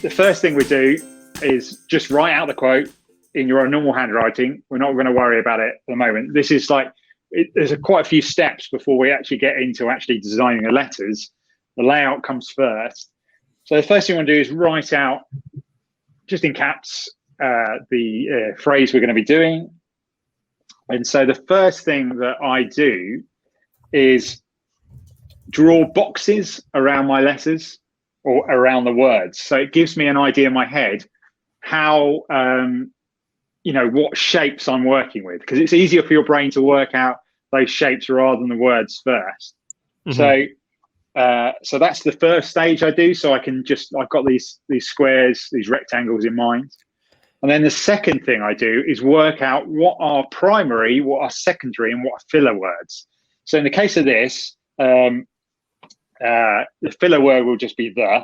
the first thing we do is just write out the quote in your normal handwriting. We're not going to worry about it at the moment. This is like, there's quite a few steps before we actually get into actually designing the letters. The layout comes first. So the first thing we want to do is write out, just in caps, the phrase we're going to be doing. And so the first thing that I do is draw boxes around my letters or around the words. So it gives me an idea in my head how, what shapes I'm working with, because it's easier for your brain to work out those shapes rather than the words first. Mm-hmm. So that's the first stage I do. So I've got these squares, these rectangles in mind. And then the second thing I do is work out what are primary, what are secondary, and what are filler words. So in the case of this, the filler word will just be the.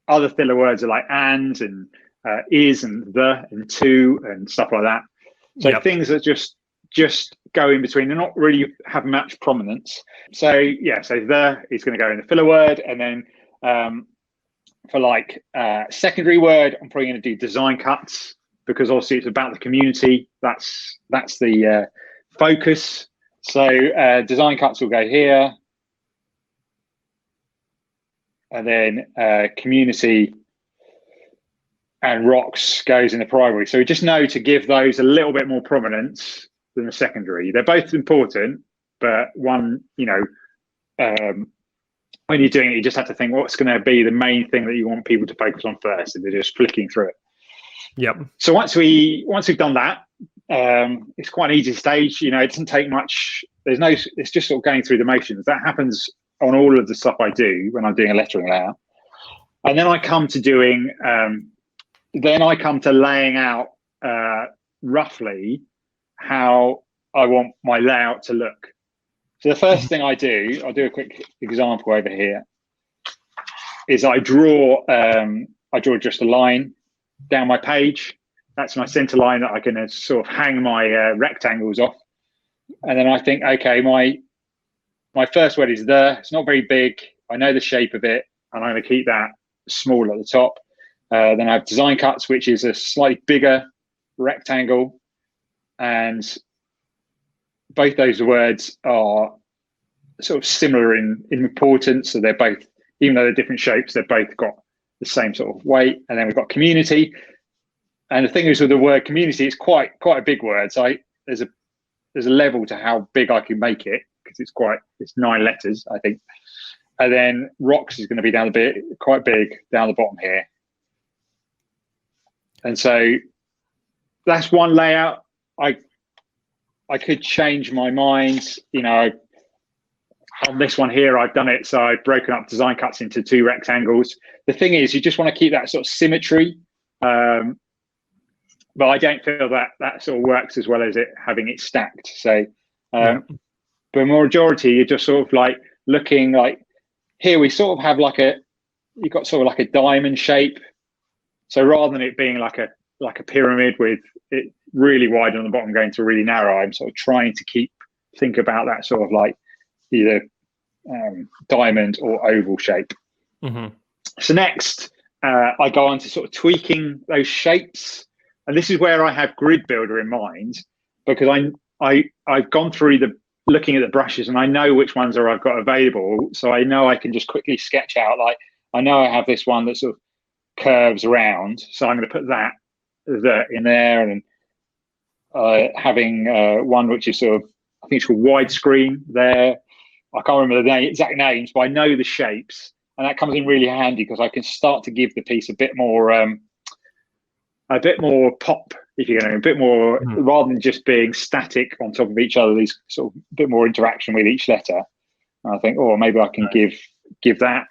Other filler words are like and is and the and to and stuff like that. So things that just go in between. They're not really have much prominence. So so the is going to go in the filler word, and then for like secondary word, I'm probably going to do design cuts, because obviously it's about the community. That's the focus. So design cuts will go here, and then community and rocks goes in the primary. So we just know to give those a little bit more prominence than the secondary. They're both important, but one, when you're doing it, you just have to think what's going to be the main thing that you want people to focus on first, and they're just flicking through it. Yep. So once we've done that, it's quite an easy stage. It doesn't take much. It's just sort of going through the motions. That happens on all of the stuff I do when I'm doing a lettering layout. And then I come to doing, laying out roughly how I want my layout to look. So the first thing I'll do a quick example over here, is I draw just a line down my page. That's my center line that I can sort of hang my rectangles off. And then I think, okay, my first word is the. It's not very big. I know the shape of it, and I'm going to keep that small at the top. Then I have design cuts, which is a slightly bigger rectangle, and both those words are sort of similar in importance. So they're both, even though they're different shapes, they've both got the same sort of weight. And then we've got community. And the thing is with the word community, it's quite a big word. So there's a level to how big I can make it, because it's 9 letters, I think. And then rocks is going to be quite big down the bottom here. And so that's one layout. I could change my mind, on this one here, I've done it. So I've broken up design cuts into 2 rectangles. The thing is, you just want to keep that sort of symmetry. But I don't feel that sort of works as well as having it stacked. So, but majority, you're just sort of like looking like here, we sort of have you've got sort of like a diamond shape. So rather than it being like a pyramid with it really wide on the bottom going to really narrow, I'm sort of trying to think about that sort of like either diamond or oval shape. Mm-hmm. So next, I go on to sort of tweaking those shapes. And this is where I have Grid Builder in mind, because I've gone through looking at the brushes, and I know which ones I've got available. So I know I can just quickly sketch out, like, I know I have this one that sort of curves around. So I'm going to put that in there, and having one which is sort of, I think it's called widescreen there. I can't remember the exact names, but I know the shapes, and that comes in really handy because I can start to give the piece a bit more pop, if you're going to, a bit more, rather than just being static on top of each other. These sort of bit more interaction with each letter. And I think, maybe I can give that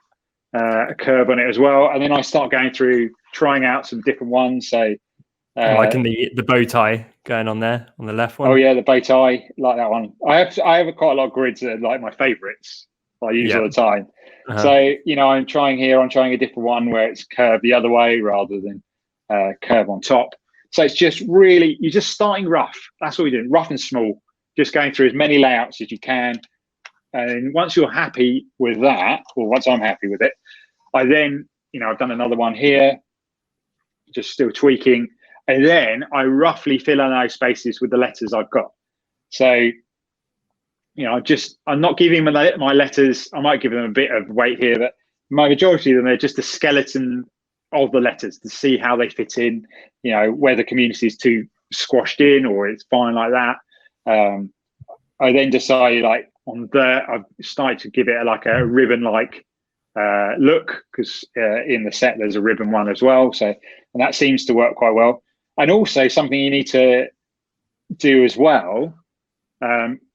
a curve on it as well. And then I start going through, trying out some different ones. So like in the bow tie going on there on the left one. Oh yeah, the bow tie, like that one. I have quite a lot of grids that are like my favorites I use all the time. Uh-huh. So I'm trying a different one where it's curved the other way rather than curve on top. So it's just really, you're just starting rough. That's all you're doing, rough and small, just going through as many layouts as you can. And once you're happy with that, or once I'm happy with it, I then I've done another one here, just still tweaking. And then I roughly fill in those spaces with the letters I've got. So, I'm not giving my letters. I might give them a bit of weight here, but my majority of them are just a skeleton of the letters to see how they fit in, where the community is too squashed in or it's fine like that. I then decided I've started to give it like a ribbon-like look, because in the set there's a ribbon one as well. So, and that seems to work quite well. And also something you need to do as well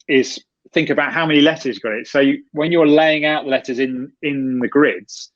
is think about how many letters you've got it. So when you're laying out the letters in the grids,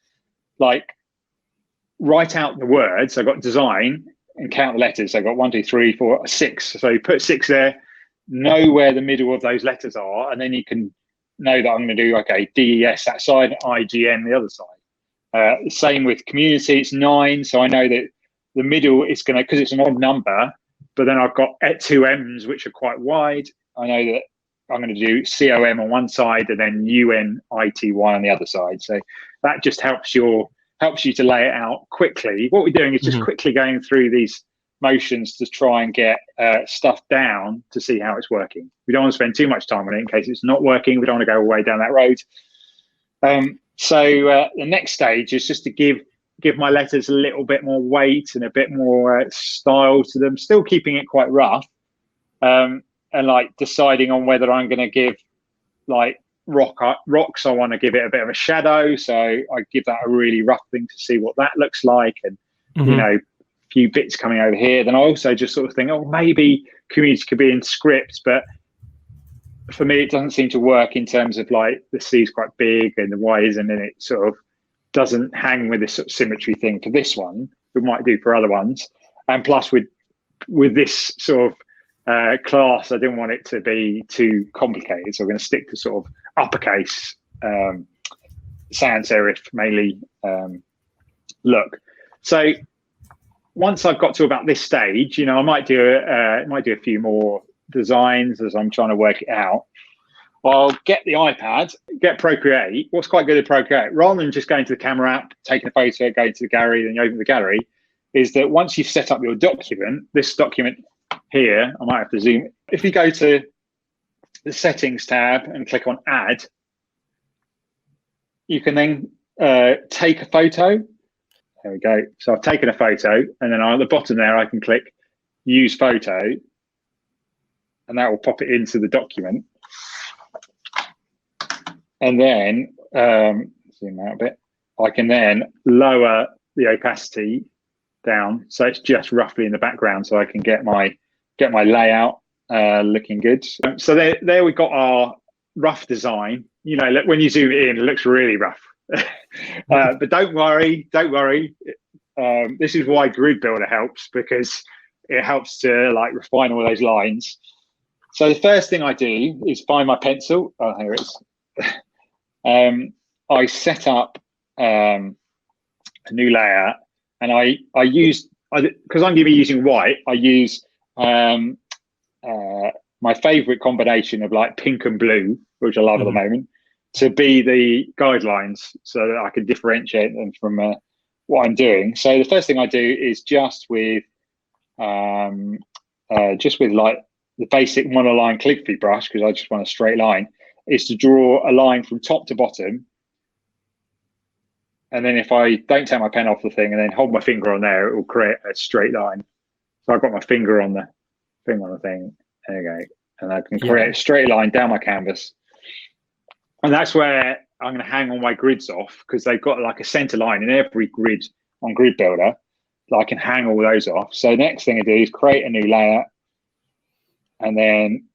write out the words. I've got design and count the letters. I've got 1, 2, 3, 4, 6. So you put 6 there, know where the middle of those letters are, and then you can know that I'm going to do, DES that side, IGN the other side. Same with community, it's 9. So I know that the middle is going to, because it's an odd number, but then I've got 2 M's, which are quite wide. I know that I'm going to do COM on one side and then UNITY on the other side. So that just helps you to lay it out quickly. What we're doing is just quickly going through these motions to try and get stuff down to see how it's working. We don't want to spend too much time on it in case it's not working. We don't want to go all the way down that road. So the next stage is just to give my letters a little bit more weight and a bit more style to them, still keeping it quite rough, and deciding on whether I'm going to give rocks. I want to give it a bit of a shadow, so I give that a really rough thing to see what that looks like, and a few bits coming over here. Then I also just sort of think, maybe community could be in script, but for me it doesn't seem to work in terms of the C is quite big and the Y isn't, and it sort of doesn't hang with this sort of symmetry thing for this one. It might do for other ones. And plus with this sort of class, I didn't want it to be too complicated, so I'm going to stick to sort of uppercase sans serif mainly look. So once I've got to about this stage, I might do a few more designs as I'm trying to work it out. I'll get the iPad, get Procreate. What's quite good at Procreate, rather than just going to the camera app, taking a photo, going to the gallery, then you open the gallery, is that once you've set up your document, this document here, I might have to zoom. If you go to the settings tab and click on add, you can then take a photo. There we go. So I've taken a photo, and then at the bottom there, I can click use photo, and that will pop it into the document. And then zoom out a bit. I can then lower the opacity down, so it's just roughly in the background, so I can get my layout looking good. So there we got our rough design. Look, when you zoom it in, it looks really rough. But don't worry. This is why Grid Builder helps, because it helps to refine all those lines. So the first thing I do is find my pencil. Oh, here it is. I set up a new layer, and I use, because I'm going to be using white, I use my favorite combination of pink and blue, which I love at the moment, to be the guidelines, so that I can differentiate them from what I'm doing. So the first thing I do is just with the basic monoline calligraphy brush, because I just want a straight line, is to draw a line from top to bottom. And then if I don't take my pen off the thing and then hold my finger on there, it will create a straight line. So I've got my finger on the thing. There you go. And I can create a straight line down my canvas. And that's where I'm going to hang all my grids off, because they've got a center line in every grid on Grid Builder. So I can hang all those off. So the next thing I do is create a new layer, and then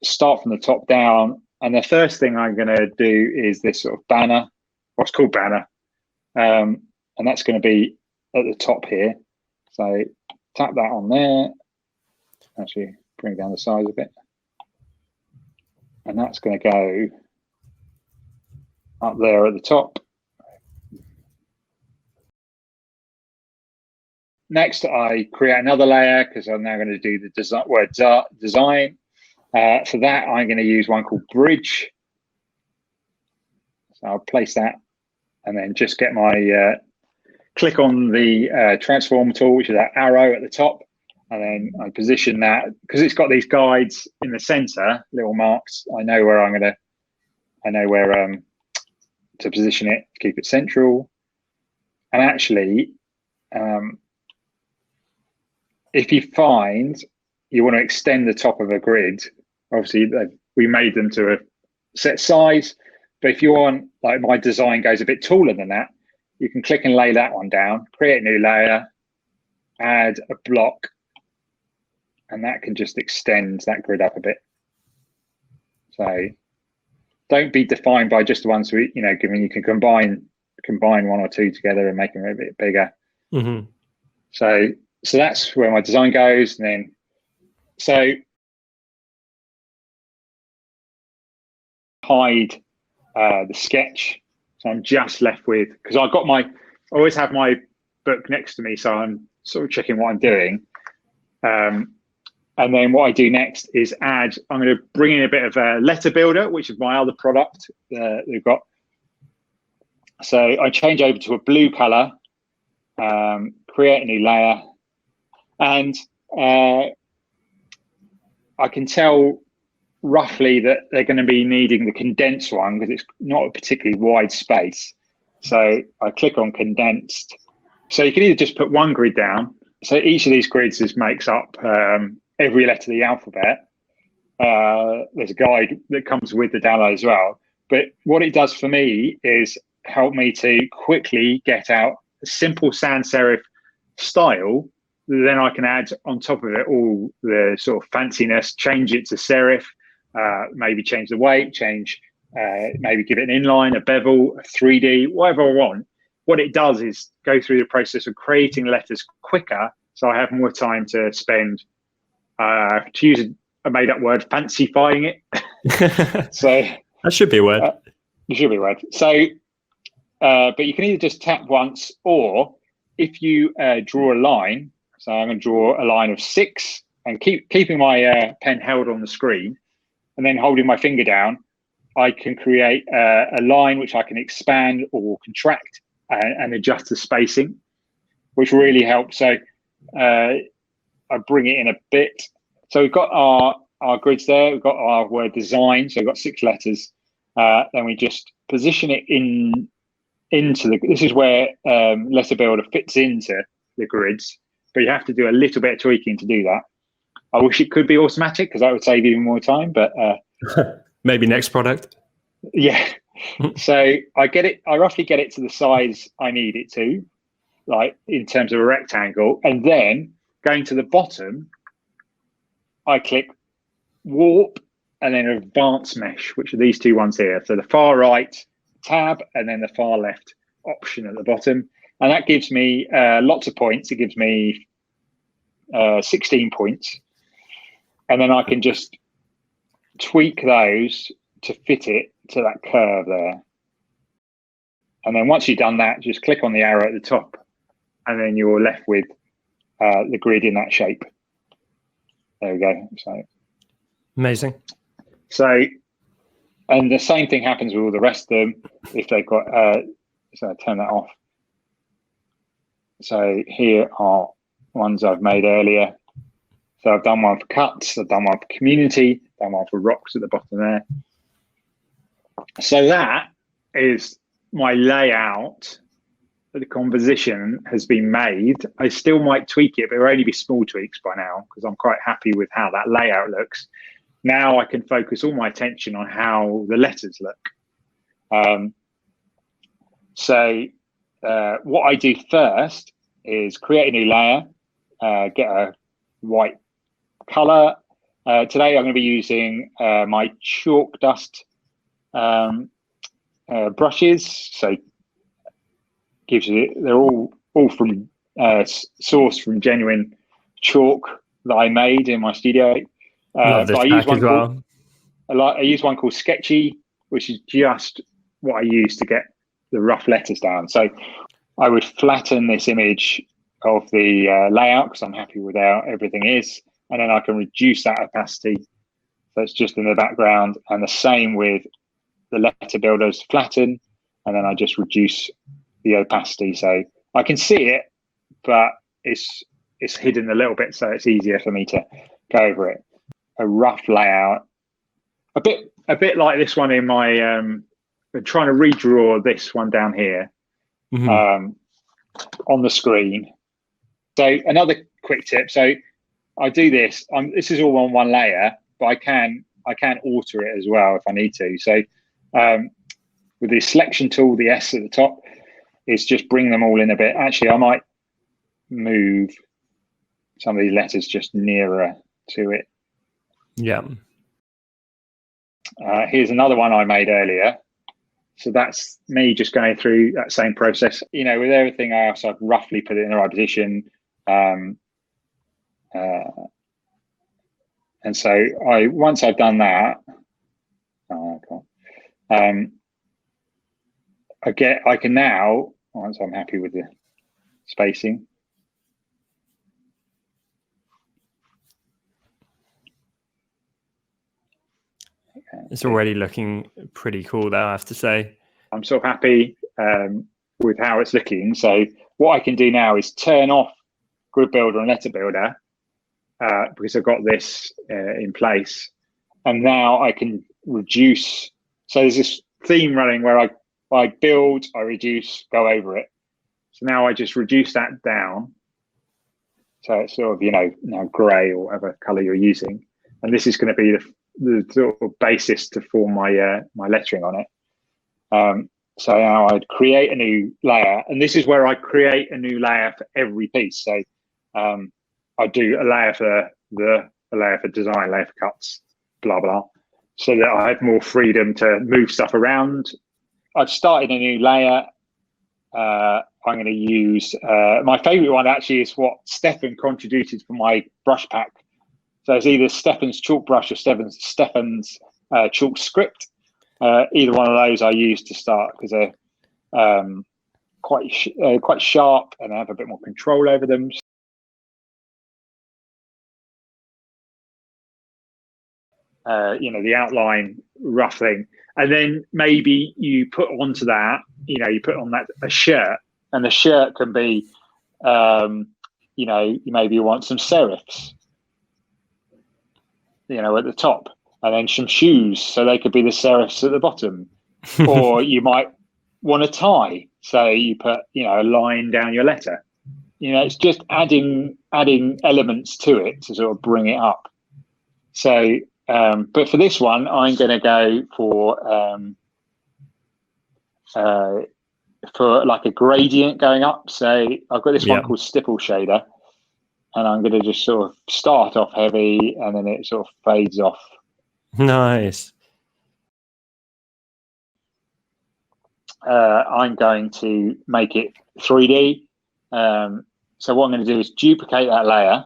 start from the top down. And the first thing I'm going to do is this sort of banner, what's called banner. And that's going to be at the top here. So tap that on there. Actually, bring down the size a bit. And that's going to go up there at the top. Next, I create another layer, because I'm now going to do the design. For that, I'm going to use one called Bridge. So I'll place that, and then just get my click on the transform tool, which is that arrow at the top, and then I position that because it's got these guides in the center, little marks. I know where to position it, keep it central. And actually, if you find you want to extend the top of a grid, obviously we made them to a set size, but if you want, like my design goes a bit taller than that, you can click and lay that one down, create a new layer, add a block, and that can just extend that grid up a bit. So don't be defined by just the ones we, given you can combine one or two together and make them a bit bigger. Mm-hmm. So that's where my design goes. And then, so hide the sketch. So I'm just left with, because I always have my book next to me. So I'm sort of checking what I'm doing. And then what I do next is I'm going to bring in a bit of a letter builder, which is my other product we've got. So I change over to a blue color, create a new layer, and I can tell roughly that they're going to be needing the condensed one because it's not a particularly wide space. So I click on condensed. So you can either just put one grid down. So each of these grids makes up every letter of the alphabet. There's a guide that comes with the download as well. But what it does for me is help me to quickly get out a simple sans serif style. Then I can add on top of it all the sort of fanciness, change it to serif, maybe change the weight, maybe give it an inline, a bevel, a 3D, whatever I want. What it does is go through the process of creating letters quicker, so I have more time to spend, to use a made-up word, fancyifying it. So that should be a word. It should be a word. So, but you can either just tap once, or if you draw a line. So I'm going to draw a line of 6 and keeping my pen held on the screen, and then holding my finger down, I can create a line which I can expand or contract and adjust the spacing, which really helps. So I bring it in a bit. So we've got our grids there. We've got our word design. So we've got 6 letters. Then we just position it into this is where letter builder fits into the grids. But you have to do a little bit of tweaking to do that. I wish it could be automatic because that would save even more time, but maybe next product. Yeah. So I roughly get it to the size I need it to, like in terms of a rectangle. And then going to the bottom, I click warp and then advanced mesh, which are these two ones here. So the far right tab and then the far left option at the bottom. And that gives me lots of points. It gives me 16 points. And then I can just tweak those to fit it to that curve there. And then once you've done that, just click on the arrow at the top. And then you're left with the grid in that shape. There we go. So amazing. So, and the same thing happens with all the rest of them. If they've got, so I turn that off. So here are ones I've made earlier. So I've done one for cuts, I've done one for community, done one for rocks at the bottom there. So that is my layout. The composition has been made. I still might tweak it, but it'll only be small tweaks by now because I'm quite happy with how that layout looks. Now I can focus all my attention on how the letters look. So what I do first is create a new layer, get a white color. Today I'm going to be using my chalk dust brushes. So gives you, they're all from sourced from genuine chalk that I made in my studio. Love this I pack as well. I use one called Sketchy, which is just what I use to get the rough letters down. So I would flatten this image of the layout because I'm happy with how everything is. And then I can reduce that opacity. So it's just in the background. And the same with the letter builders, flatten. And then I just reduce the opacity. So I can see it, but it's hidden a little bit, so it's easier for me to go over it. A rough layout, a bit like this one in my. I'm trying to redraw this one down here on the screen. So another quick tip. So I do this. This is all on one layer, but I can alter it as well if I need to. So with the selection tool, the S at the top, is just bring them all in a bit. Actually, I might move some of these letters just nearer to it. Yeah. Here's another one I made earlier. So that's me just going through that same process. You know, with everything else, I've roughly put it in the right position. And so once I've done that, I can now, once I'm happy with the spacing, it's already looking pretty cool, though, I have to say. I'm sort of happy with how it's looking. So what I can do now is turn off Grid Builder and Letter Builder because I've got this in place. And now I can reduce. So there's this theme running where I build, I reduce, go over it. So now I just reduce that down. So it's sort of, you know, now gray or whatever color you're using. And this is going to be the sort of basis to form my my lettering on it. So now I'd create a new layer, and this is where I create a new layer for every piece. So I do a layer for a layer for design, a layer for cuts, blah blah, so that I have more freedom to move stuff around. I've started a new layer. I'm going to use my favorite one actually is what Stefan contributed for my brush pack. So it's either Stefan's chalk brush or Stefan's chalk script. Either one of those I use to start because they're quite sharp and I have a bit more control over them. You know, the outline, rough thing, and then maybe you put onto that, you know, you put on that a shirt, and the shirt can be, you know, maybe you want some serifs, you know, at the top, and then some shoes, so they could be the serifs at the bottom, or you might want a tie, so you put, you know, a line down your letter. You know, it's just adding elements to it to sort of bring it up. So. But for this one, I'm going to go for like a gradient going up. So I've got this one called Stipple Shader, and I'm going to just sort of start off heavy, and then it sort of fades off. Nice. I'm going to make it 3D. So what I'm going to do is duplicate that layer,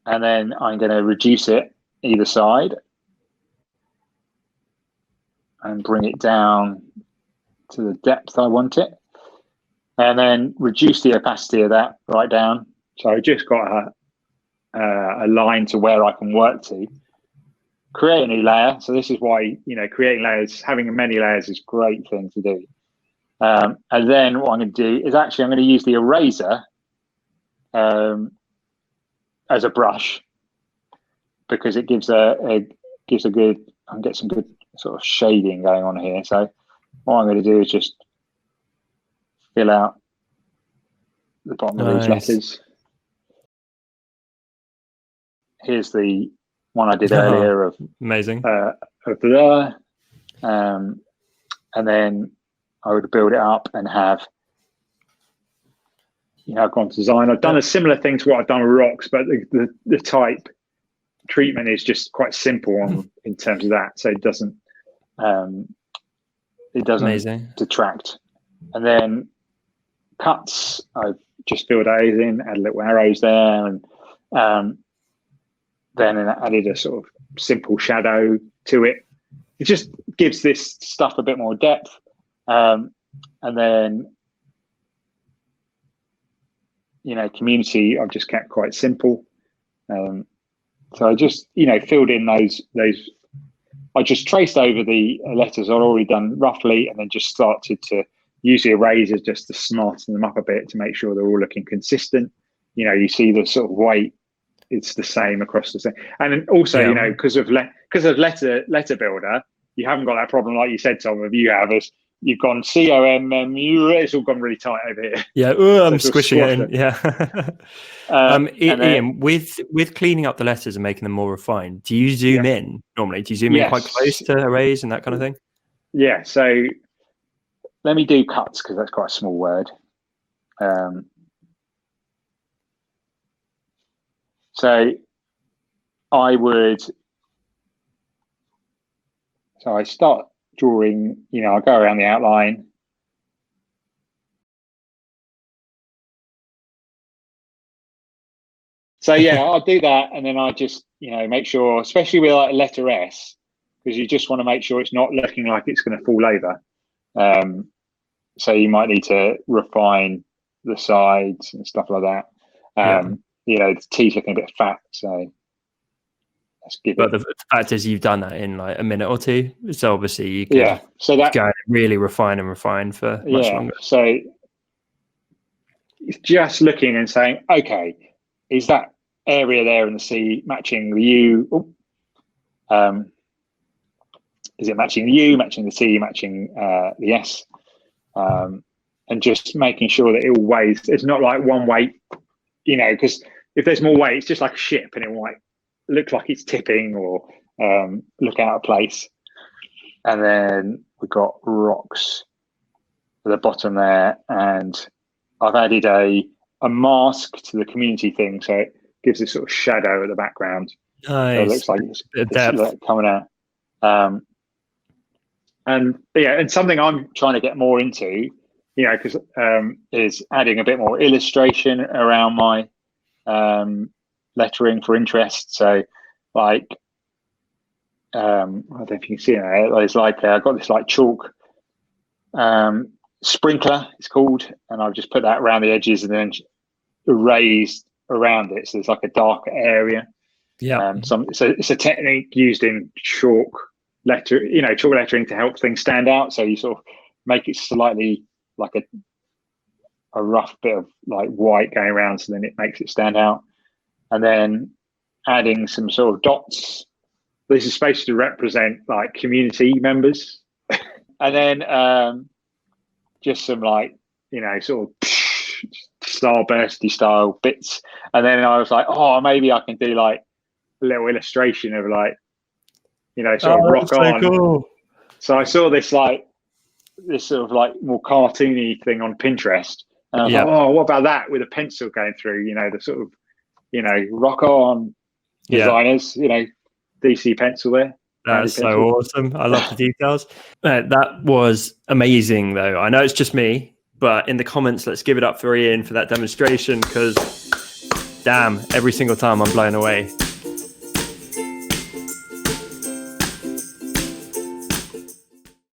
and then I'm going to reduce it either side and bring it down to the depth I want it, and then reduce the opacity of that right down. So I just got a line to where I can work to. Create a new layer. So this is why, you know, creating layers, having many layers is a great thing to do. And then what I'm going to do is actually I'm going to use the eraser as a brush, because it gives a good, I can get some good sort of shading going on here. So what I'm going to do is just fill out the bottom of these letters. Here's the one I did earlier of amazing of there, and then I would build it up and have, you know, I've gone to design. I've done a similar thing to what I've done with rocks, but the type treatment is just quite simple in terms of that, so it doesn't detract. And then cuts, I've just filled those in, add little arrows there, and then added a sort of simple shadow to it. It just gives this stuff a bit more depth. And then, you know, community I've just kept quite simple. So I just, you know, filled in those. I just traced over the letters I'd already done roughly, and then just started to use the eraser just to smarten them up a bit to make sure they're all looking consistent. You see the sort of weight, it's the same across the same. And then also, because of letter builder, you haven't got that problem like you said, Tom, of you have as you've gone COMM, it's all gone really tight over here. Yeah, So I'm squishing it in. Yeah. Ian, with cleaning up the letters and making them more refined, do you zoom in normally? Do you zoom in quite close to arrays and that kind of thing? Yeah. So let me do cuts because that's quite a small word. So I start drawing, I go around the outline. So I'll do that, and then I just, make sure, especially with like letter S, because you just want to make sure it's not looking like it's going to fall over. So you might need to refine the sides and stuff like that. The teeth looking a bit fat, so let's give it. But the fact is, you've done that in like a minute or two, so obviously you can so that go and really refine for much longer. So it's just looking and saying, okay, is that area there in the C matching the U? Is it matching the U, matching the C, matching the S? And just making sure that it all weighs. It's not like one weight, because if there's more weight, it's just like a ship and it might look like it's tipping or look out of place. And then we've got rocks at the bottom there. And I've added a mask to the community thing. So it gives this sort of shadow at the background. Nice. So it looks like it's coming out. And something I'm trying to get more into, because is adding a bit more illustration around my lettering for interest. So like, I don't know if you can see it. It's like I've got this like chalk sprinkler, it's called, and I've just put that around the edges and then erased around it. So there's like a darker area. Yeah. So it's a technique used in chalk lettering to help things stand out. So you sort of make it slightly like a rough bit of like white going around, so then it makes it stand out. And then adding some sort of dots. This is supposed to represent like community members. And then just some like, sort of starbursty style bits. And then I was like, maybe I can do like a little illustration of like, sort of rock on. So cool. So I saw this sort of like more cartoony thing on Pinterest. And I was like, what about that with a pencil going through, the sort of, rock on designers, DC pencil there. That's so awesome. I love the details. That was amazing though. I know it's just me, but in the comments, let's give it up for Ian for that demonstration, because damn, every single time I'm blown away.